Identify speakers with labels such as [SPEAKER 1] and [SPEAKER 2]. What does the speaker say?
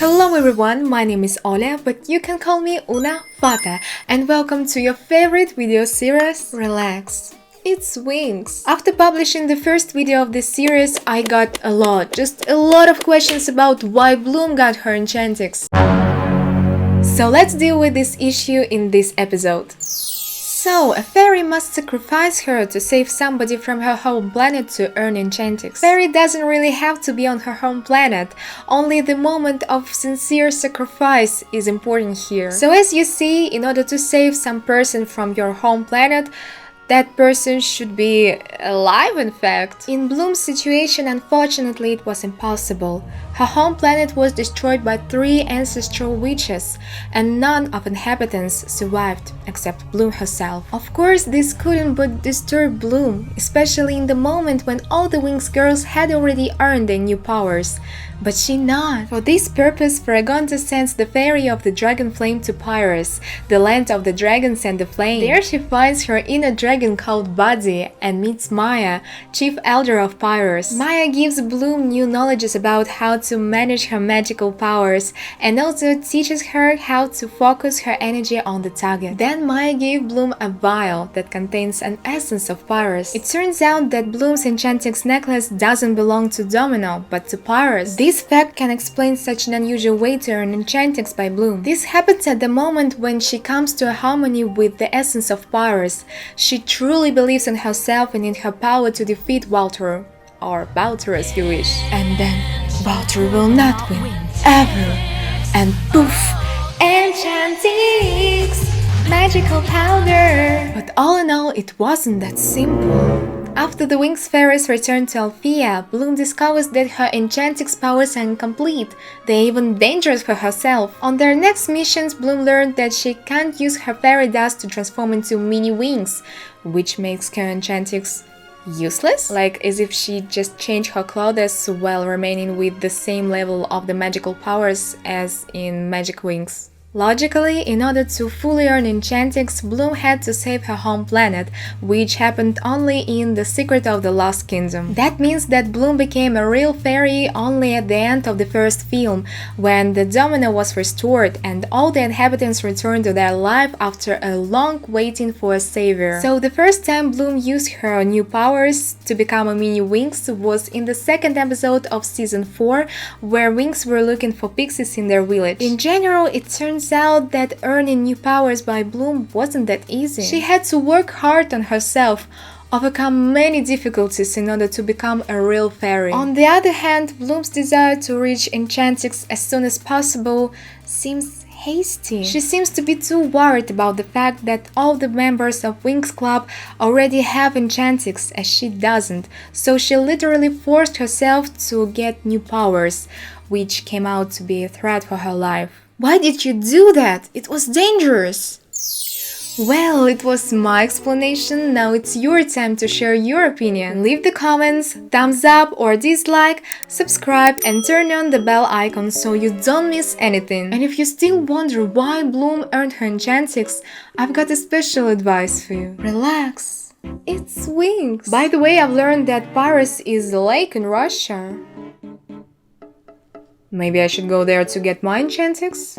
[SPEAKER 1] Hello everyone, my name is Oля, but you can call me Una Fata, and welcome to your favorite video series, Relax. It's Winx. After publishing the first video of this series, I got just a lot of questions about why Bloom got her Enchantix. So let's deal with this issue in this episode. So, a fairy must sacrifice her to save somebody from her home planet to earn Enchantix. Fairy doesn't really have to be on her home planet, only the moment of sincere sacrifice is important here. So as you see, in order to save some person from your home planet, that person should be alive, in fact. In Bloom's situation, unfortunately, it was impossible. Her home planet was destroyed by 3 ancestral witches, and none of inhabitants survived, except Bloom herself. Of course, this couldn't but disturb Bloom, especially in the moment when all the Winx girls had already earned their new powers. But she not. For this purpose, Faragonda sends the fairy of the dragon flame to Pyrus, the land of the dragons and the flame. There she finds her inner dragon called Buddy and meets Maya, chief elder of Pyrus. Maya gives Bloom new knowledge about how to manage her magical powers and also teaches her how to focus her energy on the target. Then Maya gave Bloom a vial that contains an essence of Pyrus. It turns out that Bloom's Enchantix necklace doesn't belong to Domino, but to Pyrus. This fact can explain such an unusual way to earn Enchantix by Bloom. This happens at the moment when she comes to a harmony with the essence of Pyrus. She truly believes in herself and in her power to defeat Walter, or Balter as you wish. And then Walter will not win, ever. And poof! Enchantix! Magical powder! But all in all, it wasn't that simple. After the Winx fairies return to Althea, Bloom discovers that her Enchantix powers are incomplete. They're even dangerous for herself. On their next missions, Bloom learned that she can't use her fairy dust to transform into mini Winx, which makes her Enchantix useless? Like as if she just changed her clothes while remaining with the same level of the magical powers as in Magic Winx. Logically, in order to fully earn Enchantix, Bloom had to save her home planet, which happened only in The Secret of the Lost Kingdom. That means that Bloom became a real fairy only at the end of the first film, when the Domino was restored and all the inhabitants returned to their life after a long waiting for a savior. So the first time Bloom used her new powers to become a mini Winx was in the second episode of season 4, where Winx were looking for pixies in their village. In general, it turns out that earning new powers by Bloom wasn't that easy. She had to work hard on herself, overcome many difficulties in order to become a real fairy. On the other hand, Bloom's desire to reach Enchantix as soon as possible seems hasty. She seems to be too worried about the fact that all the members of Winx Club already have Enchantix, as she doesn't, so she literally forced herself to get new powers, which came out to be a threat for her life. Why did you do that? It was dangerous! Well, it was my explanation, now it's your time to share your opinion. Leave the comments, thumbs up or dislike, subscribe and turn on the bell icon so you don't miss anything. And if you still wonder why Bloom earned her Enchantix, I've got a special advice for you. Relax, it's Winx! By the way, I've learned that Pyrus is a lake in Russia. Maybe I should go there to get my Enchantix?